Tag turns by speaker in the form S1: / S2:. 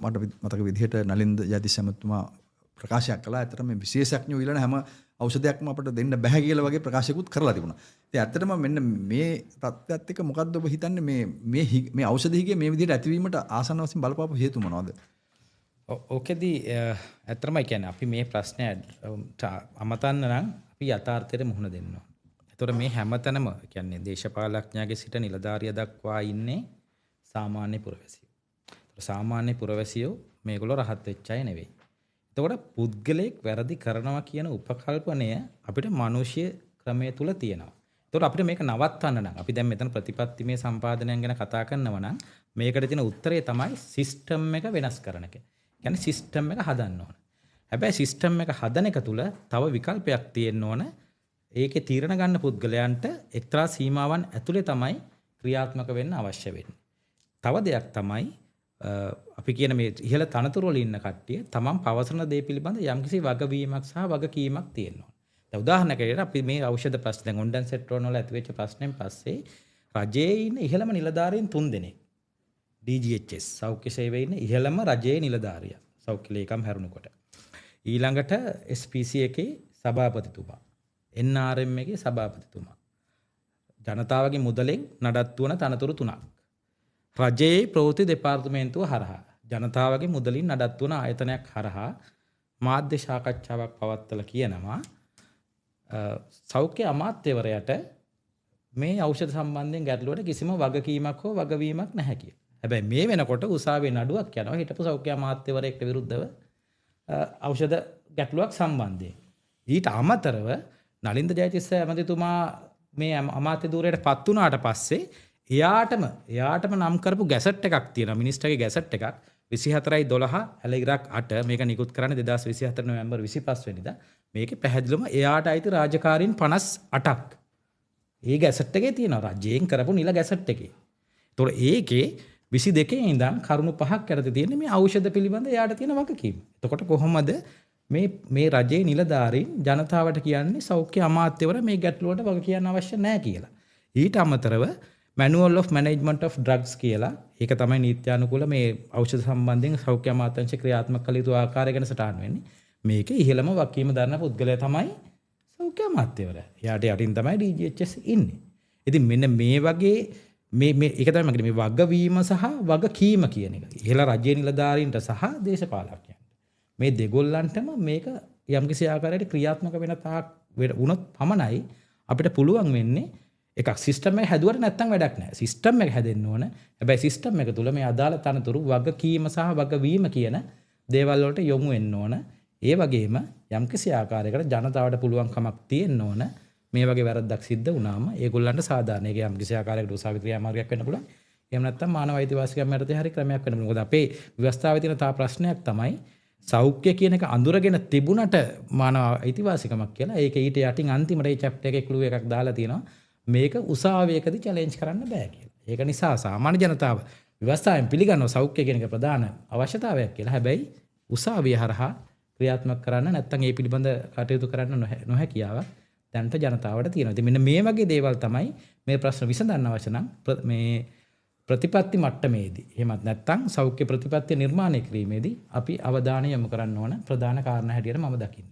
S1: මට මතක විදිහට නලින්ද ජයතිස් ඇමතුමා ප්‍රකාශයක් කළා. ඇත්තටම මේ විශේෂඥයෝ ඊළඟ හැම ඖෂධයක්ම අපිට දෙන්න බෑ කියලා වගේ ප්‍රකාශයකුත් කරලා තිබුණා. ඉතින් ඇත්තටම මෙන්න මේ තත්ත්වයත් එක්ක මොකද්ද ඔබ හිතන්නේ මේ ඖෂධ හිගේ මේ විදිහට ඇතිවීමට ආසන්න වශයෙන් බලපාපු හේතු මොනවද?
S2: ඕකෙදී ඇත්තටම කියන්නේ අපි මේ ප්‍රශ්නය අමතන්න නම් අපි යථාර්ථයට මුහුණ දෙන්න ඕන. ඒතකොට මේ හැමතැනම කියන්නේ දේශපාලඥයාගේ සිට නිලධාරිය දක්වා ඉන්නේ සාමාන්‍ය පුරවැසියෝ. සාමාන්‍ය පුරවැසියෝ මේගොල්ලෝ රහත් වෙච්ච අය නෙවෙයි. එතකොට පුද්ගලයෙක් වැරදි කරනවා කියන උපකල්පනය අපිට මානුෂීය ක්‍රමයේ තුල තියෙනවා. එතකොට අපිට මේක නවත්තන්න නම් අපි දැන් මෙතන ප්‍රතිපත්තිමය සම්පාදනයන් ගැන කතා කරනවා නම් මේකට තියෙන උත්තරය තමයි සිස්ටම් එක වෙනස් කරන එක. කියන්නේ සිස්ටම් එක හදන්න ඕන. හැබැයි සිස්ටම් එක හදන එක තුල තව විකල්පයක් තියෙන්න ඕන. ඒකේ තීරණ ගන්න පුද්ගලයන්ට එක්තරා සීමාවන් ඇතුලේ තමයි ක්‍රියාත්මක වෙන්න අවශ්‍ය වෙන්නේ. තව දෙයක් තමයි අපි කියන මේ ඉහළ තනතුරු වල ඉන්න කට්ටිය තමන් පවසන දේ පිළිබඳ යම්කිසි වගවීමක් සහ වගකීමක් තියෙනවා. දැන් උදාහරණයකට අපි මේ ඖෂධ ප්‍රශ්න දැන් ඔන්ඩන්සෙට්‍රෝන් වල ඇතිවෙච්ච ප්‍රශ්නෙන් පස්සේ රජයේ ඉන්න ඉහළම නිලධාරීන් 3 දෙනෙක් DGHS සෞඛ්‍ය සේවයේ ඉන්න ඉහළම රජයේ නිලධාරියා සෞඛ්‍ය ලේකම් හැරුණකොට ඊළඟට SPC එකේ සභාපතිතුමා NRM එකේ සභාපතිතුමා ජනතාවගේ මුදලෙන් නඩත්තු වන තනතුරු 3ක් රජයේ ප්‍රවෘත්ති දෙපාර්තමේන්තුව හරහා ජනතාවගේ මුදලින් නඩත්තු වන ආයතනයක් හරහා මාධ්‍ය සාකච්ඡාවක් පවත්වලා කියනවා සෞඛ්‍ය අමාත්‍යවරයාට මේ ඖෂධ සම්බන්ධයෙන් ගැටලුවට කිසිම වගකීමක් හෝ වගවීමක් නැහැ කියලා. හැබැයි මේ වෙනකොට උසාවියේ නඩුවක් යනවා හිටපු සෞඛ්‍ය අමාත්‍යවරයෙක්ට විරුද්ධව ඖෂධ ගැටලුවක් සම්බන්ධයෙන්. ඊට අමතරව නලින්ද ජයතිස්ස ඇමතිතුමා මේ අමාත්‍ය ධූරයට පත් වුණාට පස්සේ එයාටම නම් කරපු ගැසට් එකක් තියෙනවා මිනිස්ටර්ගේ ගැසට් එකක් 24/12 ඇලගිරක් 8 මේක නිකුත් කරන්නේ 2024 නොවැම්බර් 25 වෙනිදා මේකේ පැහැදිලිවම එයාට අයිති රාජකාරීන් 58ක් ඒ ගැසට් එකේ තියෙනවා රජයෙන් කරපු නිල ගැසට් එකේ. ඒතකොට ඒකේ 22 ඉඳන් කරුණු 5ක් යටතේ තියෙන මේ ඖෂධ පිළිබඳ එයාට තියෙන වගකීම. එතකොට කොහොමද මේ රජයේ නිලධාරීන් ජනතාවට කියන්නේ සෞඛ්‍ය අමාත්‍යවර මේ ගැටලුවට වග කියන්න අවශ්‍ය නැහැ කියලා. ඊට අමතරව Manual of Management of Drugs කියලා ඒක තමයි නීත්‍යානුකූල මේ ඖෂධ සම්බන්ධයෙන් සෞඛ්‍ය අමාත්‍යාංශ ක්‍රියාත්මක කළ යුතු ආකාරය ගැන සටහන් වෙන්නේ. මේකේ ඉහළම වගකීම දරන පුද්ගලයා තමයි සෞඛ්‍ය අමාත්‍යවරයා. එයාට යටින් තමයි DGHS ඉන්නේ. ඉතින් මෙන්න මේ වගේ මේ ඒක තමයි මම මේ වගවීම සහ වගකීම කියන එක. ඉහළ රජයේ නිලධාරීන්ට සහ දේශපාලකයන්ට. මේ දෙගොල්ලන්ටම මේක යම්කිසි ආකාරයකට ක්‍රියාත්මක වෙන තාක් වුණොත් පමණයි අපිට පුළුවන් වෙන්නේ එකක් සිස්ටම් එක හැදුවට නැත්තම් වැඩක් නැහැ. සිස්ටම් එක හැදෙන්න ඕන. හැබැයි සිස්ටම් එක තුල මේ අදාළ තනතුරු වගකීම සහ වගවීම කියන දේවල් වලට යොමු වෙන්න ඕන. ඒ වගේම යම්කිසි ආකාරයකට ජනතාවට පුළුවන්කමක් තියෙන්න ඕන. මේ වගේ වැරද්දක් සිද්ධ වුණාම ඒගොල්ලන්ට සාධාරණ ඒක යම්කිසි ආකාරයකට උසාවි ක්‍රියාමාර්ගයක් වෙන්න පුළුවන්. එහෙම නැත්තම් මානව අයිතිවාසිකම් යටතේ හරි ක්‍රමයක් වෙන්න පුළුවන්. මොකද අපේ ව්‍යවස්ථාවේ තියෙන තා ප්‍රශ්නයක් තමයි සෞඛ්‍ය කියන එක අඳුරගෙන තිබුණට මානව අයිතිවාසිකමක් කියලා. ඒක ඊට යටින් අන්තිමට මේ චැප්ටර් එකේ ක්ලූ එකක් දාලා තියෙනවා. මේක උසාවියකදී චැලෙන්ජ් කරන්න බෑ කියලා. ඒක නිසා සාමාන්‍ය ජනතාව ව්‍යවස්ථාවෙන් පිළිගන්නවා සෞඛ්‍ය කියන එක ප්‍රධාන අවශ්‍යතාවයක් කියලා. හැබැයි උසාවිය හරහා ක්‍රියාත්මක කරන්න නැත්නම් ඒ පිළිබඳ කටයුතු කරන්න නොහැකියාවක් දැනට ජනතාවට තියෙනවා. ඉතින් මෙන්න මේ වගේ දේවල් තමයි මේ ප්‍රශ්න විසඳන්න අවශ්‍ය නම් මේ ප්‍රතිපත්ති මට්ටමේදී එහෙමත් නැත්නම් සෞඛ්‍ය ප්‍රතිපත්ති නිර්මාණය කිරීමේදී අපි අවධානය යොමු කරන්න ඕන ප්‍රධාන කාරණා හැටියට මම දකින්නේ.